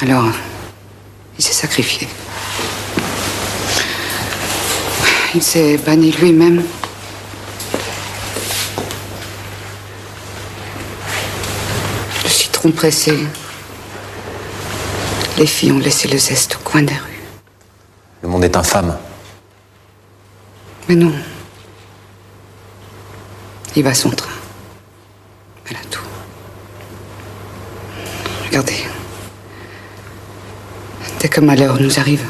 Alors, il s'est sacrifié. Il s'est banni lui-même. Le citron pressé. Les filles ont laissé le zeste au coin des rues. Le monde est infâme. Mais non. Il va à son train. Elle a tout. Regardez. Dès que malheur nous arrive,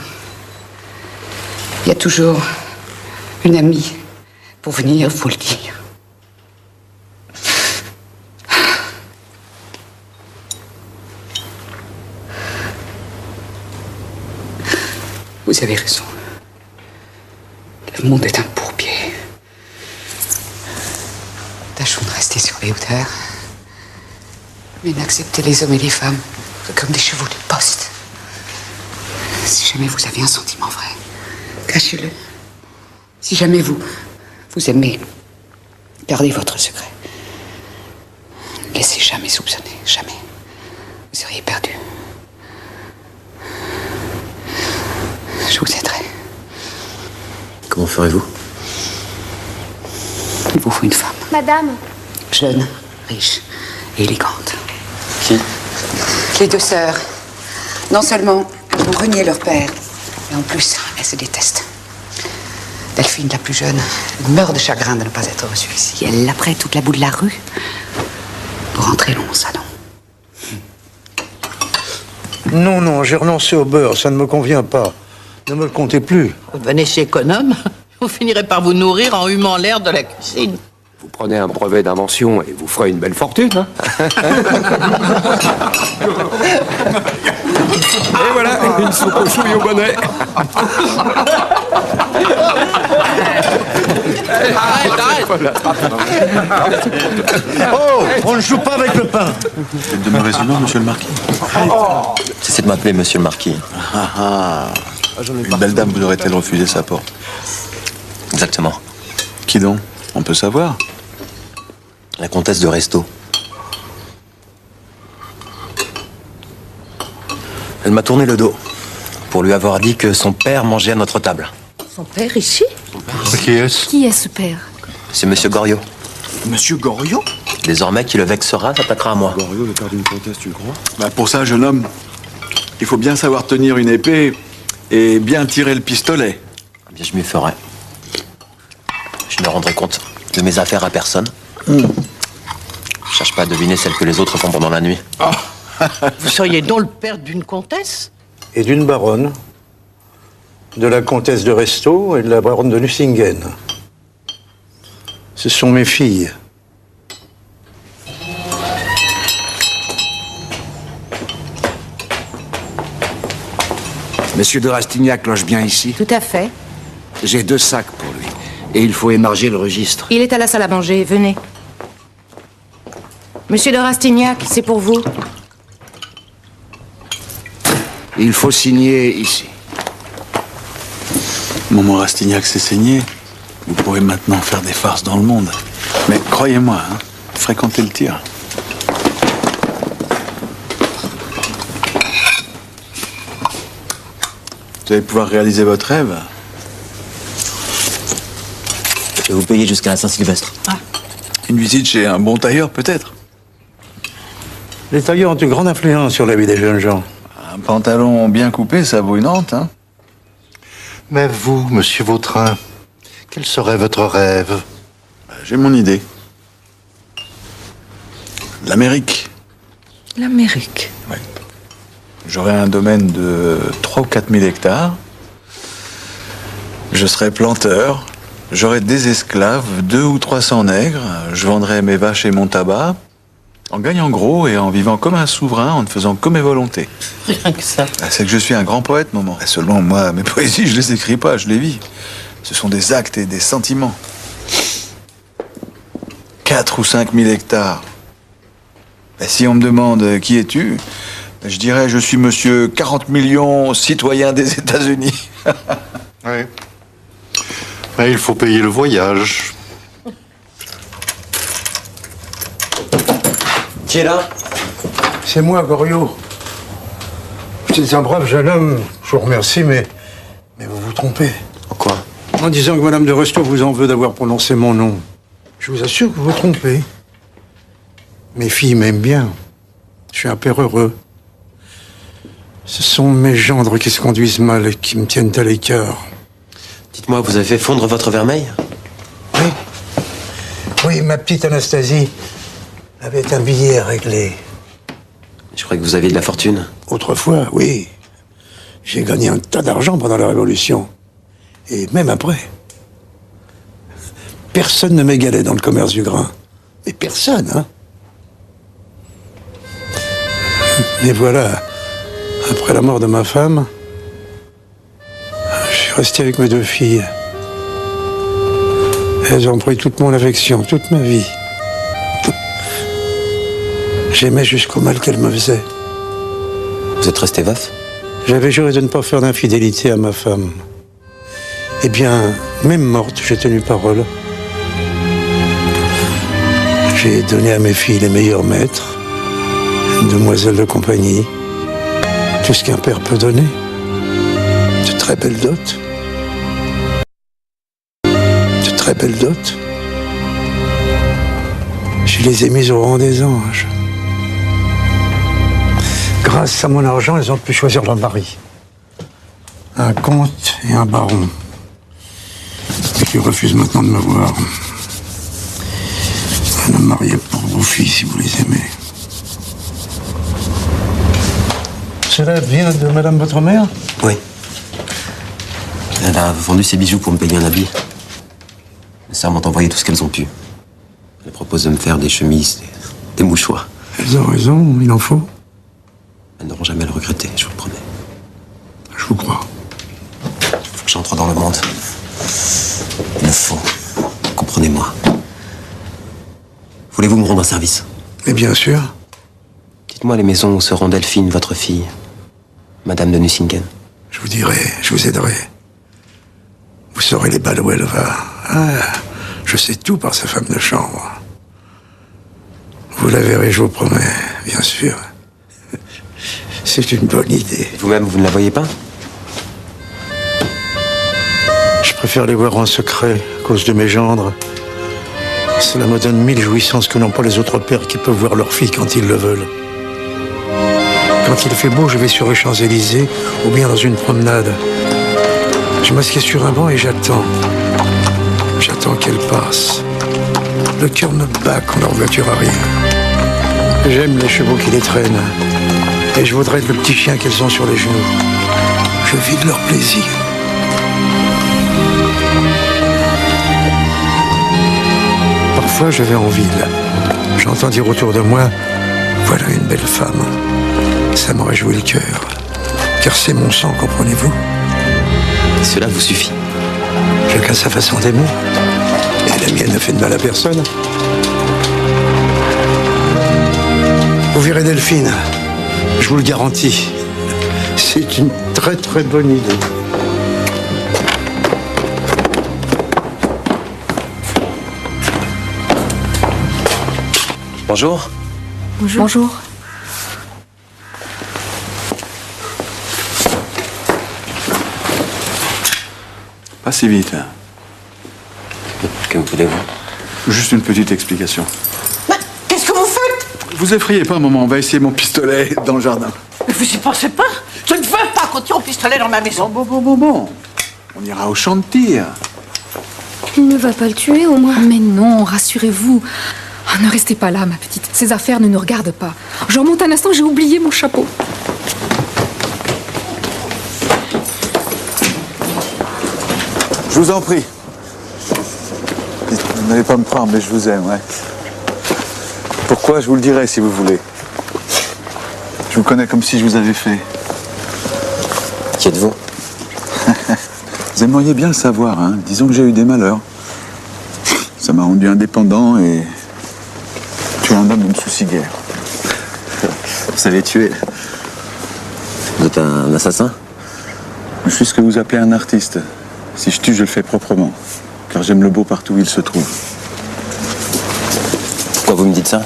il y a toujours une amie pour venir vous le dire. Vous avez raison. Le monde est un bourbier. Tâchons de rester sur les hauteurs, mais n'acceptez les hommes et les femmes que comme des chevaux de poste. Si jamais vous avez un sentiment vrai, cachez-le. Si jamais vous aimez, gardez votre secret. Ne laissez jamais soupçonner, jamais. Vous seriez perdu. Je vous aiderai. Comment ferez-vous? Il vous faut une femme. Madame. Jeune, riche et élégante. Qui? Les deux sœurs. Non seulement elles ont renié leur père, mais en plus, elles se détestent. Delphine, la plus jeune, meurt de chagrin de ne pas être reçue ici. Elle l'apprête toute la boue de la rue pour entrer dans mon salon. Non, j'ai renoncé au beurre, ça ne me convient pas. Ne me le comptez plus. Venez chez Économe, vous finirez par vous nourrir en humant l'air de la cuisine. Vous prenez un brevet d'invention et vous ferez une belle fortune, hein. Et voilà, une soupe aux chouilles au bonnet. Arrête. Oh, on ne joue pas avec le pain. Vous êtes demeuré humeur, monsieur le marquis. Cessez de m'appeler monsieur le marquis. Une belle dame vous aurait-elle refusé sa porte? Exactement. Qui donc? On peut savoir. La comtesse de Restaud. Elle m'a tourné le dos pour lui avoir dit que son père mangeait à notre table. Son père ici? Qui est-ce? Qui est ce père? C'est monsieur Goriot. Monsieur Goriot? Désormais, qui le vexera s'attaquera à moi. Goriot, le père d'une comtesse, tu le crois? Bah pour ça, jeune homme, il faut bien savoir tenir une épée et bien tirer le pistolet. Eh bien, je m'y ferai. Je ne rendrai compte de mes affaires à personne. Je cherche pas à deviner celles que les autres font pendant la nuit. Vous seriez donc le père d'une comtesse? Et d'une baronne, de la comtesse de Restaud et de la baronne de Nucingen. Ce sont mes filles. Monsieur de Rastignac loge bien ici? Tout à fait. J'ai 2 sacs pour lui. Et il faut émarger le registre. Il est à la salle à manger. Venez. Monsieur de Rastignac, c'est pour vous. Il faut signer ici. Maman Rastignac s'est saigné. Vous pourrez maintenant faire des farces dans le monde. Mais croyez-moi, hein, fréquentez le tir. Vous allez pouvoir réaliser votre rêve. Je vais vous payer jusqu'à la Saint-Sylvestre. Une visite chez un bon tailleur, peut-être. Les tailleurs ont une grande influence sur la vie des jeunes gens. Un pantalon bien coupé, ça vaut une hante, hein. Mais vous, monsieur Vautrin, quel serait votre rêve? J'ai mon idée. L'Amérique. L'Amérique. Ouais. J'aurais un domaine de 3 ou 4 000 hectares. Je serais planteur. J'aurais des esclaves, 200 ou 300 nègres. Je vendrais mes vaches et mon tabac. En gagnant gros et en vivant comme un souverain, en ne faisant que mes volontés. Rien que ça. C'est que je suis un grand poète, maman. Seulement, moi, mes poésies, je les écris pas, je les vis. Ce sont des actes et des sentiments. 4 ou 5 000 hectares. Si on me demande qui es-tu, je dirais je suis monsieur 40 millions citoyen des États-Unis. Oui. Mais il faut payer le voyage. Qui est là? C'est moi, Goriot. Vous êtes un brave jeune homme, je vous remercie, mais vous vous trompez. En quoi? En disant que Madame de Restaud vous en veut d'avoir prononcé mon nom. Je vous assure que vous vous trompez. Mes filles m'aiment bien. Je suis un père heureux. Ce sont mes gendres qui se conduisent mal et qui me tiennent à l'écart. Dites-moi, vous avez fait fondre votre vermeil? Oui. Oui, ma petite Anastasie avait un billet à régler. Je croyais que vous aviez de la fortune. Autrefois, oui. J'ai gagné un tas d'argent pendant la Révolution. Et même après. Personne ne m'égalait dans le commerce du grain. Mais personne, hein. Mais voilà, après la mort de ma femme, je suis resté avec mes 2 filles. Elles ont pris toute mon affection, toute ma vie. J'aimais jusqu'au mal qu'elles me faisaient. Vous êtes resté veuf? J'avais juré de ne pas faire d'infidélité à ma femme. Eh bien, même morte, j'ai tenu parole. J'ai donné à mes filles les meilleurs maîtres, une demoiselle de compagnie, tout ce qu'un père peut donner, de très belles dots. De très belles dots. Je les ai mises au rang des anges. Grâce à mon argent, elles ont pu choisir leur mari. Un comte et un baron. Et qui refusent maintenant de me voir. Un homme marié pour vos filles, si vous les aimez. Cela vient de madame votre mère? Oui. Elle a vendu ses bijoux pour me payer un habit. Les sœurs m'ont envoyé tout ce qu'elles ont pu. Elles proposent de me faire des chemises, des mouchoirs. Elles ont raison, il en faut. Elles n'auront jamais à le regretter, je vous le promets. Je vous crois. Il faut que j'entre dans le monde. Il le faut. Comprenez-moi. Voulez-vous me rendre un service? Mais bien sûr. Dites-moi les maisons où seront Delphine, votre fille, Madame de Nucingen. Je vous dirai, je vous aiderai. Vous saurez les balles où elle va. Ah, je sais tout par sa femme de chambre. Vous la verrez, je vous promets, bien sûr. C'est une bonne idée. Vous-même, vous ne la voyez pas? Je préfère les voir en secret, à cause de mes gendres. Cela me donne 1000 jouissances que n'ont pas les autres pères qui peuvent voir leurs filles quand ils le veulent. Quand il fait beau, je vais sur les Champs-Élysées ou bien dans une promenade. Je m'assieds sur un banc et j'attends. J'attends qu'elle passe. Le cœur me bat quand leur voiture arrive. J'aime les chevaux qui les traînent. Et je voudrais être le petit chien qu'elles ont sur les genoux. Je vis de leur plaisir. Parfois, je vais en ville. J'entends dire autour de moi, voilà une belle femme. Ça me réjouit le cœur. Car c'est mon sang, comprenez-vous? Cela vous suffit. Chacun sa façon d'aimer. Et la mienne ne fait de mal à personne. Vous verrez Delphine. Je vous le garantis. C'est une très très bonne idée. Bonjour. Bonjour. Bonjour. Pas si vite. Hein. Que voulez-vous? Juste une petite explication. Mais qu'est-ce que vous faites? Vous effrayez pas un moment, on va essayer mon pistolet dans le jardin. Mais vous y pensez pas? Je ne veux pas qu'on tire au pistolet dans ma maison. Bon. On ira au champ de tir. Il ne va pas le tuer, au moins. Mais non, rassurez-vous. Oh, ne restez pas là, ma petite. Ces affaires ne nous regardent pas. Je remonte un instant, j'ai oublié mon chapeau. Je vous en prie. Vous n'allez pas me croire, mais je vous aime, ouais. Pourquoi? Je vous le dirai si vous voulez. Je vous connais comme si je vous avais fait. Qui êtes-vous? Vous aimeriez bien le savoir, hein. Disons que j'ai eu des malheurs. Ça m'a rendu indépendant et... tuer un homme ne me soucie guère. Vous savez tuer. Vous êtes un assassin? Je suis ce que vous appelez un artiste. Si je tue, je le fais proprement. Car j'aime le beau partout où il se trouve. Pourquoi vous me dites ça?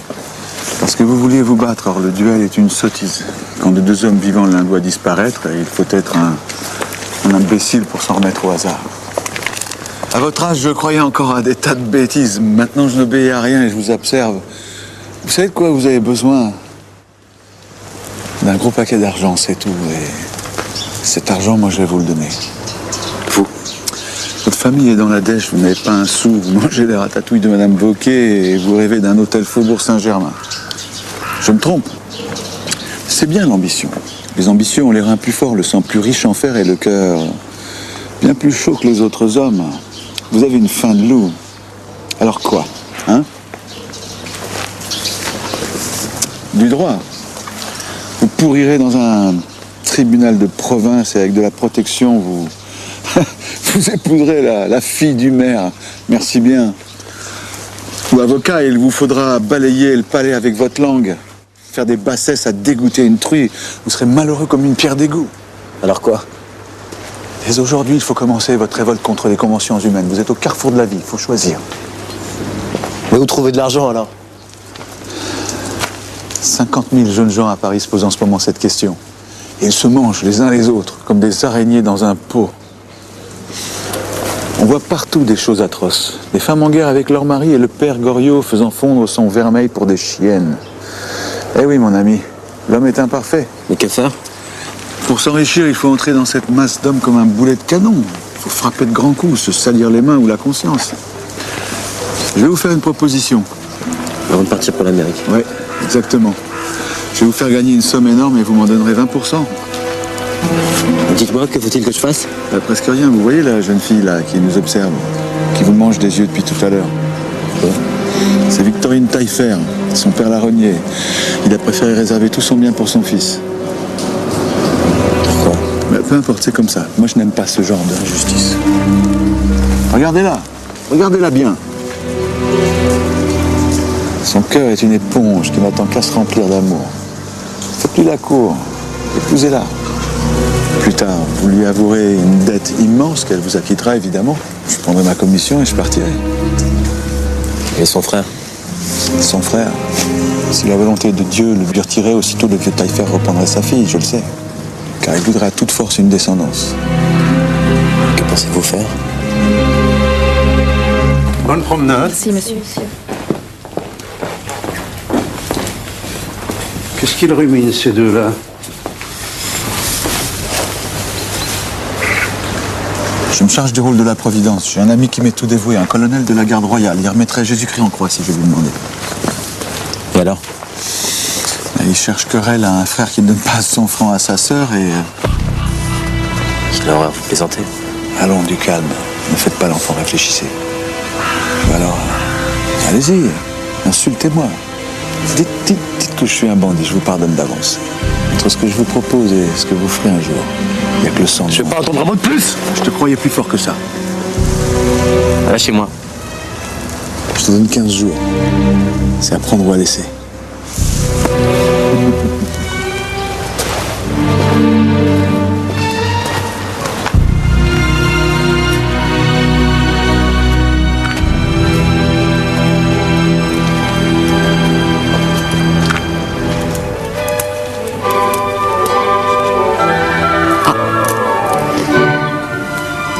Parce Parce que vous vouliez vous battre, or le duel est une sottise. Quand de deux hommes vivants, l'un doit disparaître, il faut être un imbécile pour s'en remettre au hasard. À votre âge, je croyais encore à des tas de bêtises. Maintenant, je n'obéis à rien et je vous observe. Vous savez de quoi vous avez besoin? D'un gros paquet d'argent, c'est tout. Et cet argent, moi, je vais vous le donner. Vous. Votre famille est dans la dèche, vous n'avez pas un sou. Vous mangez les ratatouilles de Madame Vauquet et vous rêvez d'un hôtel Faubourg Saint-Germain. Je me trompe. C'est bien l'ambition. Les ambitions ont les reins plus forts, le sang plus riche en fer et le cœur bien plus chaud que les autres hommes. Vous avez une faim de loup. Alors quoi, hein? Du droit. Vous pourrirez dans un tribunal de province et avec de la protection, vous épouserez la fille du maire. Merci bien. Ou avocat, il vous faudra balayer le palais avec votre langue. Faire des bassesses à dégoûter une truie. Vous serez malheureux comme une pierre d'égout. Alors quoi? Dès aujourd'hui, il faut commencer votre révolte contre les conventions humaines. Vous êtes au carrefour de la vie, il faut choisir. Mais où trouver de l'argent alors? 50 000 jeunes gens à Paris se posent en ce moment cette question. Et ils se mangent les uns les autres, comme des araignées dans un pot. On voit partout des choses atroces. Des femmes en guerre avec leur mari et le père Goriot faisant fondre son vermeil pour des chiennes. Eh oui, mon ami, l'homme est imparfait. Mais que faire? Pour s'enrichir, il faut entrer dans cette masse d'hommes comme un boulet de canon. Il faut frapper de grands coups, se salir les mains ou la conscience. Je vais vous faire une proposition. Avant de partir pour l'Amérique. Oui, exactement. Je vais vous faire gagner une somme énorme et vous m'en donnerez 20%. Dites-moi, que faut-il que je fasse? Presque rien. Vous voyez la jeune fille là qui nous observe, qui vous mange des yeux depuis tout à l'heure. C'est Victorine Taillefer, son père l'a renié. Il a préféré réserver tout son bien pour son fils. Pourquoi? Mais peu importe, c'est comme ça. Moi, je n'aime pas ce genre d'injustice. Regardez-la. Regardez-la bien. Son cœur est une éponge qui n'attend qu'à se remplir d'amour. Faites-lui la cour. Épousez-la. Plus tard, vous lui avouerez une dette immense qu'elle vous acquittera, évidemment. Je prendrai ma commission et je partirai. Et son frère? Son frère, si la volonté de Dieu le lui retirait, aussitôt le vieux Taillefer reprendrait sa fille, je le sais. Car il voudrait à toute force une descendance. Que pensez-vous faire? Bonne promenade. Merci, monsieur. Qu'est-ce qu'ils ruminent, ces deux-là? Je me charge du rôle de la Providence. J'ai un ami qui m'est tout dévoué, un colonel de la garde royale. Il remettrait Jésus-Christ en croix si je lui demandais. Et alors? Il cherche querelle à un frère qui ne donne pas 100 francs à sa sœur et... Quelle horreur, vous plaisantez? Allons, du calme. Ne faites pas l'enfant, réfléchissez. Ou alors, allez-y, insultez-moi. Dites que je suis un bandit, je vous pardonne d'avance. Entre ce que je vous propose et ce que vous ferez un jour, il n'y a que le sang. Je vais pas entendre un mot de plus. Je te croyais plus fort que ça. Lâchez-moi. Je te donne 15 jours. C'est à prendre ou à laisser.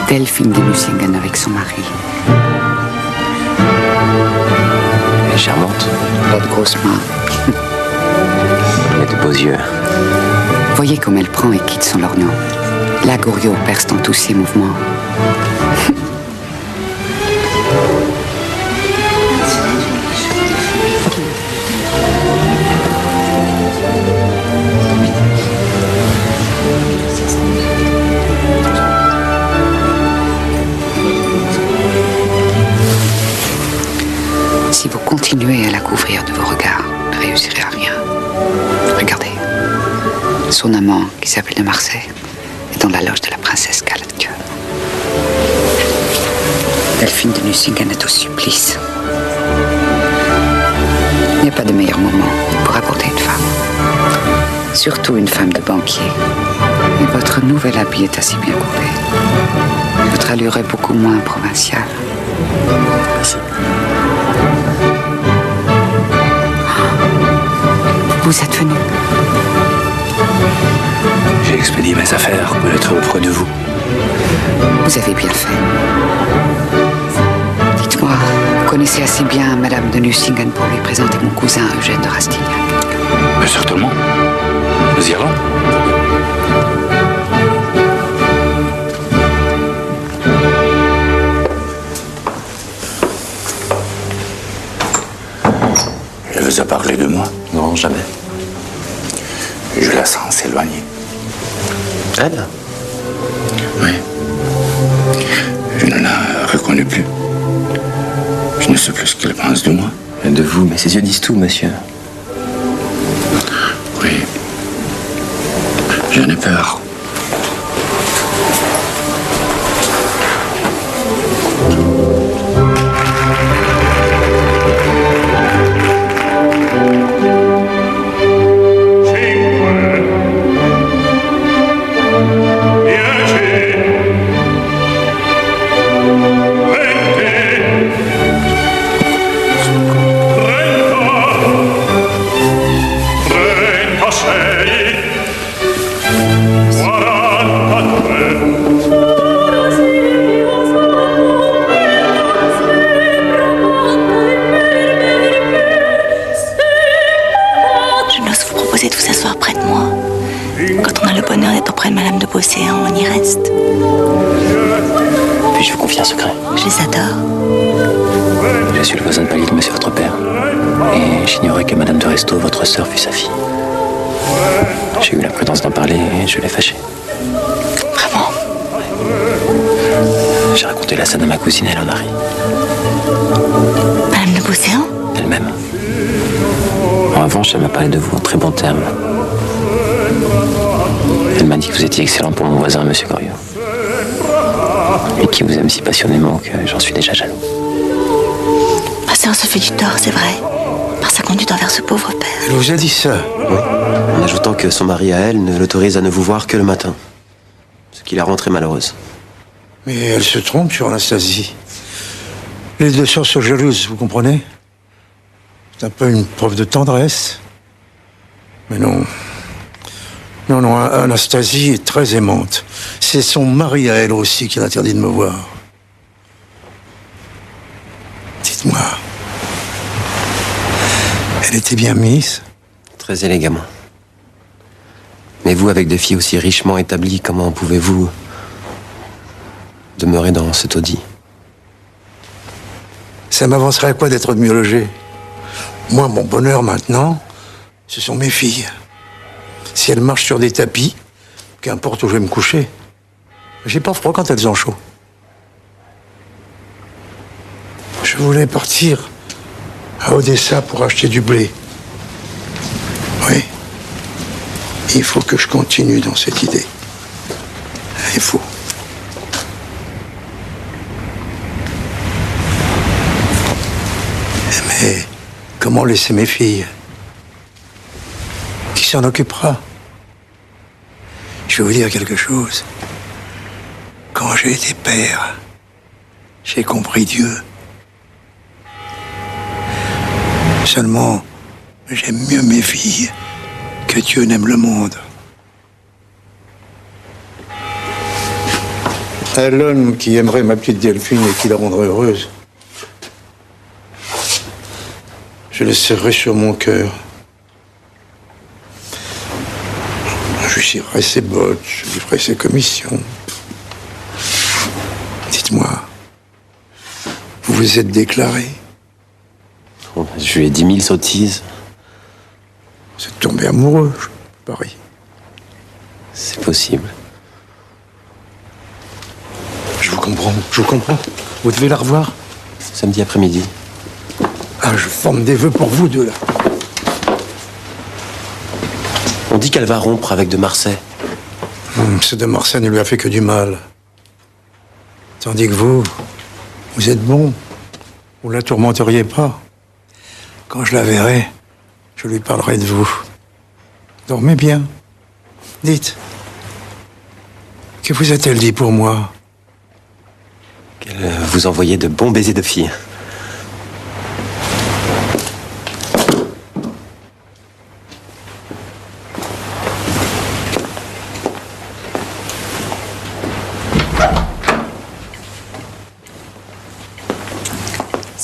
Delphine de Nucingen avec son mari. Elle est charmante. Elle a de grosses mains. Elle a de beaux yeux. Voyez comme elle prend et quitte son lorgnon. La Goriot perce dans tous ses mouvements. Si vous continuez à la couvrir de vos regards, ne réussirez à rien. Regardez. Son amant, qui s'appelle de Marsay, est dans la loge de la princesse Galatke. Delphine de Nucingen est au supplice. Il n'y a pas de meilleur moment pour aborder une femme. Surtout une femme de banquier. Et votre nouvel habit est assez bien coupé. Votre allure est beaucoup moins provinciale. Merci. vous êtes venu? J'ai expédié mes affaires pour être auprès de vous. Vous avez bien fait. Dites-moi, vous connaissez assez bien Madame de Nucingen pour lui présenter mon cousin Eugène de Rastignac? Mais certainement. Nous y allons. Elle vous a parlé de moi? Non, jamais. Je la sens s'éloigner. Elle? Oui. Je ne la reconnais plus. Je ne sais plus ce qu'elle pense de moi. De vous, mais ses yeux disent tout, monsieur. Oui. J'en ai peur. On y reste. Puis-je vous confier un secret? Je les adore. Je suis le voisin de palier de monsieur votre père. Et j'ignorais que Madame de Restaud, votre sœur, fût sa fille. J'ai eu la prudence d'en parler et je l'ai fâché. Vraiment? J'ai raconté la scène à ma cousine, elle en a ri. Madame de Beauséant? Elle-même. En revanche, elle m'a parlé de vous en très bons termes. Elle m'a dit que vous étiez excellent pour mon voisin, monsieur Goriot. Et qui vous aime si passionnément que j'en suis déjà jaloux. Ma sœur se fait du tort, c'est vrai, par sa conduite envers ce pauvre père. Elle vous a dit ça? Oui, en ajoutant que son mari à elle ne l'autorise à ne vous voir que le matin. Ce qui la rend très malheureuse. Mais elle se trompe sur Anastasie. Les deux sœurs sont jalouses, vous comprenez? C'est un peu une preuve de tendresse. Mais non. Non, Anastasie est très aimante. C'est son mari à elle aussi qui l'interdit de me voir. Dites-moi, elle était bien mise? Très élégamment. Mais vous, avec des filles aussi richement établies, comment pouvez-vous demeurer dans ce taudis? Ça m'avancerait à quoi d'être mieux logé? Moi, mon bonheur maintenant, ce sont mes filles. Si elles marchent sur des tapis, qu'importe où je vais me coucher, j'ai pas froid quand elles ont chaud. Je voulais partir à Odessa pour acheter du blé. Oui. Il faut que je continue dans cette idée. Il faut. Mais comment laisser mes filles? Qui s'en occupera? Je vais vous dire quelque chose. Quand j'ai été père, j'ai compris Dieu. Seulement, j'aime mieux mes filles que Dieu n'aime le monde. À l'homme qui aimerait ma petite Delphine et qui la rendrait heureuse, je le serrerai sur mon cœur. Je cirerai ses bottes, je lui ferai ses commissions. Dites-moi, vous vous êtes déclaré? Je lui ai dit 1000 sottises. Vous êtes tombé amoureux, je parie. C'est possible. Je vous comprends. Vous devez la revoir? Samedi après-midi. Ah, je forme des vœux pour vous deux, là. On dit qu'elle va rompre avec de Marsay. Ce de Marsay ne lui a fait que du mal. Tandis que vous êtes bon. Vous la tourmenteriez pas. Quand je la verrai, je lui parlerai de vous. Dormez bien. Dites. Que vous a-t-elle dit pour moi? Qu'elle vous envoyait de bons baisers de filles.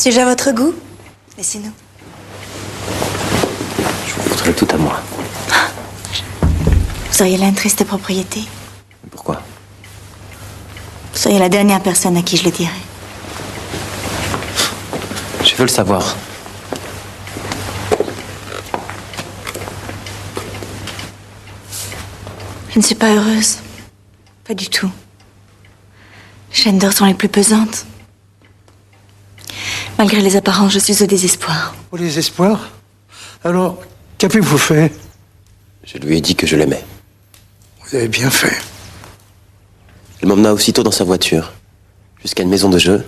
Suis-je à votre goût? Laissez-nous. Je vous voudrais tout à moi. Vous auriez là une triste propriété. Pourquoi? Vous seriez la dernière personne à qui je le dirais. Je veux le savoir. Je ne suis pas heureuse. Pas du tout. Les chaînes d'or sont les plus pesantes. Malgré les apparences, je suis au désespoir. Au désespoir? Alors, qu'avez-vous fait? Je lui ai dit que je l'aimais. Vous avez bien fait. Elle m'emmena aussitôt dans sa voiture, jusqu'à une maison de jeu,